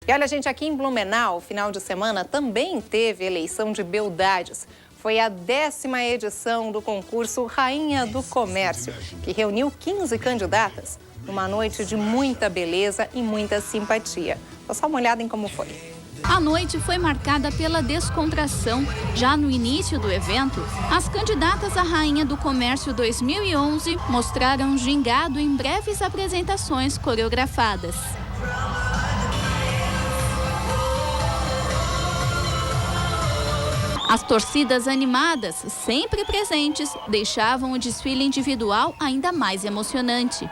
E olha, gente, aqui em Blumenau, final de semana, também teve eleição de beldades. Foi a 10ª edição do concurso Rainha do Comércio, que reuniu 15 candidatas numa noite de muita beleza e muita simpatia. Vou só uma olhada em como foi. A noite foi marcada pela descontração. Já no início do evento, as candidatas à Rainha do Comércio 2011 mostraram gingado em breves apresentações coreografadas. As torcidas animadas, sempre presentes, deixavam o desfile individual ainda mais emocionante.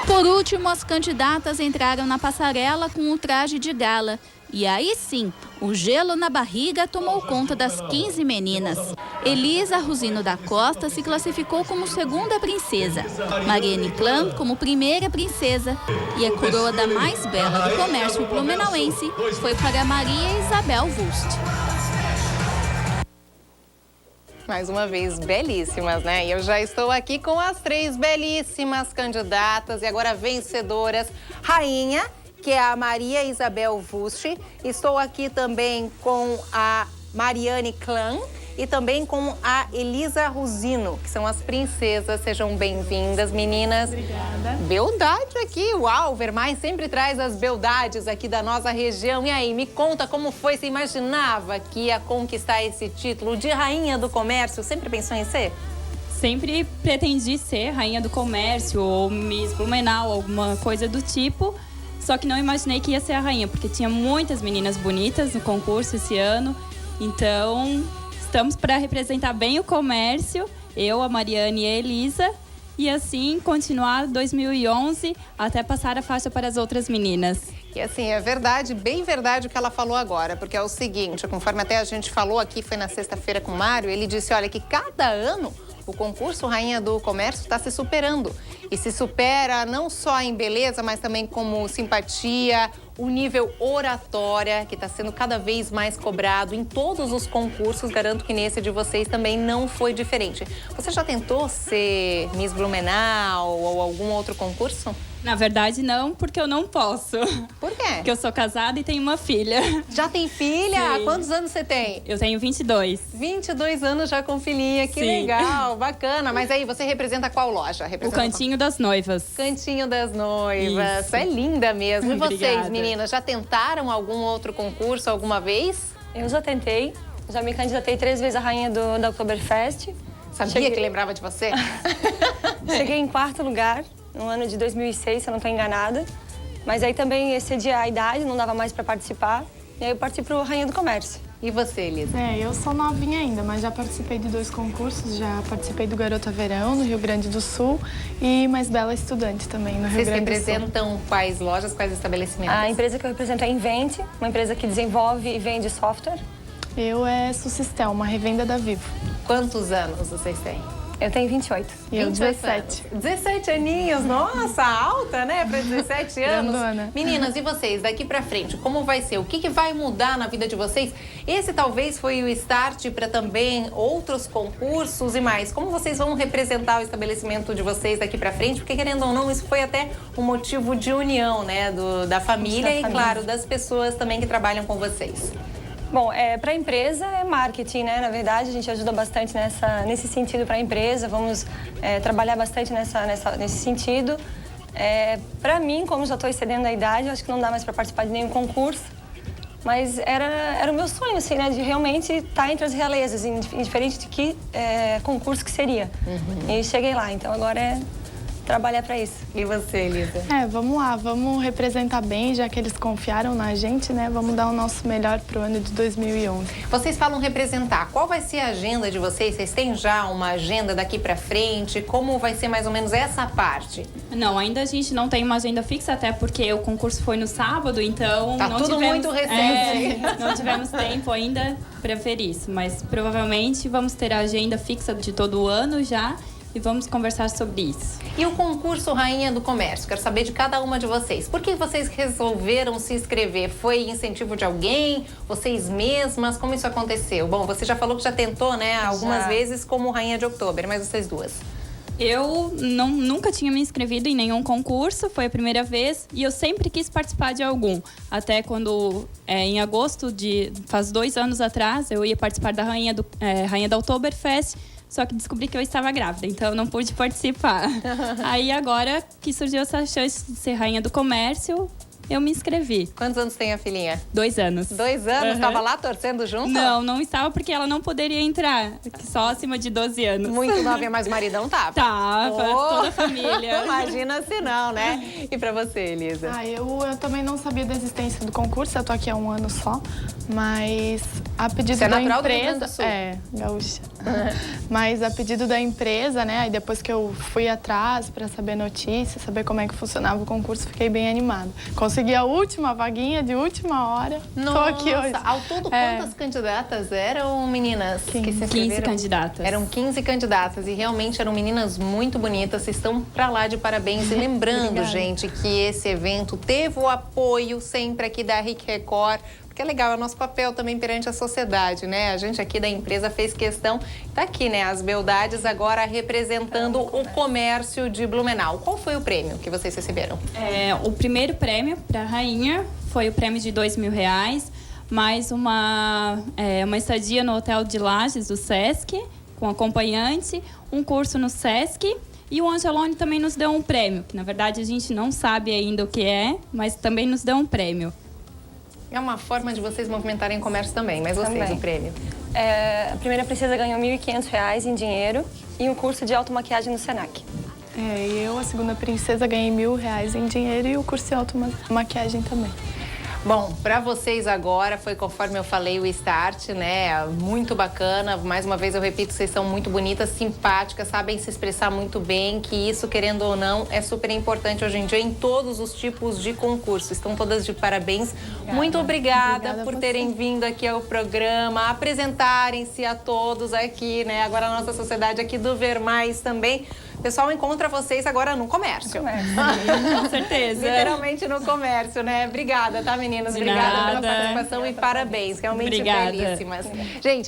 Por último, as candidatas entraram na passarela com o traje de gala. E aí sim, o gelo na barriga tomou conta das 15 meninas. Elisa Rosino da Costa se classificou como segunda princesa. Mariane Clã como primeira princesa. E a coroa da mais bela do comércio blumenauense foi para Maria Isabel Wust. Mais uma vez, belíssimas, né? E eu já estou aqui com as 3 belíssimas candidatas e agora vencedoras. Rainha, que é a Maria Isabel Wust. Estou aqui também com a Mariane Clã e também com a Elisa Rosino, que são as princesas. Sejam bem-vindas, meninas. Obrigada. Beldade aqui, uau! O Vermais sempre traz as beldades aqui da nossa região. E aí, me conta como foi? Você imaginava que ia conquistar esse título de Rainha do Comércio? Sempre pensou em ser? Sempre pretendi ser Rainha do Comércio ou Miss Blumenau, alguma coisa do tipo. Só que não imaginei que ia ser a rainha, porque tinha muitas meninas bonitas no concurso esse ano. Então, estamos para representar bem o comércio, eu, a Mariane e a Elisa. E assim, continuar 2011 até passar a faixa para as outras meninas. E assim, é verdade, bem verdade o que ela falou agora, porque é o seguinte, conforme até a gente falou aqui, foi na sexta-feira com o Mário, ele disse, olha, que cada ano o concurso Rainha do Comércio está se superando. E se supera não só em beleza, mas também como simpatia, o nível oratória, que está sendo cada vez mais cobrado em todos os concursos. Garanto que nesse de vocês também não foi diferente. Você já tentou ser Miss Blumenau ou algum outro concurso? Na verdade, não, porque eu não posso. Por quê? Porque eu sou casada e tenho uma filha. Já tem filha? Sim. Quantos anos você tem? Eu tenho 22. 22 anos já com filhinha, que Sim. legal, bacana. Mas aí, você representa qual loja? O Cantinho das Noivas. Cantinho das Noivas. Isso. É linda mesmo. E vocês, Obrigada. meninas, já tentaram algum outro concurso alguma vez? Eu já tentei, já me candidatei 3 vezes a rainha da Oktoberfest. Sabia que lembrava de você? Cheguei em 4º lugar, no ano de 2006, se eu não estou enganada. Mas aí também excedi a idade, não dava mais para participar. E aí eu parti para o Rainha do Comércio. E você, Elisa? Eu sou novinha ainda, mas já participei de 2 concursos. Já participei do Garota Verão, no Rio Grande do Sul, e Mais Bela Estudante também, no Rio Vocês Grande do Sul. representam quais lojas, quais estabelecimentos? A empresa que eu represento é a Invent, uma empresa que desenvolve e vende software. Eu é Sucistel, uma revenda da Vivo. Quantos anos vocês têm? Eu tenho 28. E eu 28 17. anos. 17 aninhos, nossa, alta, né? Para 17 anos. Grandona. Meninas, e vocês, daqui pra frente, como vai ser? O que vai mudar na vida de vocês? Esse talvez foi o start para também outros concursos e mais. Como vocês vão representar o estabelecimento de vocês daqui pra frente? Porque, querendo ou não, isso foi até um motivo de união, né? Da família e, claro, das pessoas também que trabalham com vocês. Bom, para a empresa é marketing, né? Na verdade, a gente ajuda bastante nesse sentido para a empresa. Vamos trabalhar bastante nesse sentido. Para mim, como já estou excedendo a idade, eu acho que não dá mais para participar de nenhum concurso. Mas era o meu sonho, assim, né? De realmente estar entre as realezas, indiferente de que concurso que seria. E cheguei lá, então agora é trabalhar para isso. E você, Elisa? Vamos lá, vamos representar bem, já que eles confiaram na gente, né? Vamos dar o nosso melhor pro ano de 2011. Vocês falam representar. Qual vai ser a agenda de vocês? Vocês têm já uma agenda daqui pra frente? Como vai ser mais ou menos essa parte? Não, ainda a gente não tem uma agenda fixa, até porque o concurso foi no sábado, então Tá não tudo tivemos, muito recente. não tivemos tempo ainda para ver isso, mas provavelmente vamos ter a agenda fixa de todo o ano já e vamos conversar sobre isso. E o concurso Rainha do Comércio? Quero saber de cada uma de vocês. Por que vocês resolveram se inscrever? Foi incentivo de alguém? Vocês mesmas? Como isso aconteceu? Bom, você já falou que já tentou, né? Algumas vezes como Rainha de Outubro, mas vocês duas. Eu nunca tinha me inscrevido em nenhum concurso, foi a primeira vez. E eu sempre quis participar de algum. Até quando, em agosto, faz 2 anos atrás, eu ia participar da Rainha da Oktoberfest. Só que descobri que eu estava grávida, então eu não pude participar. Aí agora que surgiu essa chance de ser Rainha do Comércio, eu me inscrevi. Quantos anos tem a filhinha? 2 anos. 2 anos? Estava lá torcendo junto? Não estava porque ela não poderia entrar. Só acima de 12 anos. Muito novinha, mas o maridão tava. Tava, toda a família. Imagina se não, né? E pra você, Elisa? Eu também não sabia da existência do concurso, eu tô aqui há 1 ano só. Mas a pedido Você é da natural do Rio Grande empresa... do Sul? Gaúcha. Mas a pedido da empresa, né? Aí depois que eu fui atrás para saber notícias, saber como é que funcionava o concurso, fiquei bem animada. Consegui a última vaguinha de última hora. Nossa, tô aqui hoje. Ao todo, quantas candidatas eram, meninas, que se inscreveram? 15 candidatas. Eram 15 candidatas e realmente eram meninas muito bonitas. Vocês estão pra lá de parabéns. E lembrando, gente, que esse evento teve o apoio sempre aqui da RIC Record. Que é legal, é o nosso papel também perante a sociedade, né? A gente aqui da empresa fez questão, tá aqui, né? As beldades agora representando o comércio de Blumenau. Qual foi o prêmio que vocês receberam? O primeiro prêmio para a rainha foi o prêmio de R$2.000, mais uma estadia no Hotel de Lages do Sesc, com acompanhante, um curso no Sesc. E o Angelone também nos deu um prêmio, que na verdade a gente não sabe ainda o que é, mas também nos deu um prêmio. É uma forma de vocês movimentarem comércio também, mas vocês, Também. o prêmio? A primeira princesa ganhou R$1.500 em dinheiro e um curso de automaquiagem no Senac. E eu, a segunda princesa, ganhei R$1.000 em dinheiro e o curso de automaquiagem também. Bom, para vocês agora, foi conforme eu falei o start, né? Muito bacana. Mais uma vez eu repito, vocês são muito bonitas, simpáticas, sabem se expressar muito bem, que isso, querendo ou não, é super importante hoje em dia em todos os tipos de concurso. Estão todas de parabéns. Muito obrigada por terem vindo aqui ao programa, apresentarem-se a todos aqui, né? Agora a nossa sociedade aqui do Ver Mais também. O pessoal encontra vocês agora no comércio. Com certeza. Literalmente no comércio, né? Obrigada, tá, meninas? De Obrigada nada. pela participação e parabéns. Realmente Obrigada. belíssimas. Gente,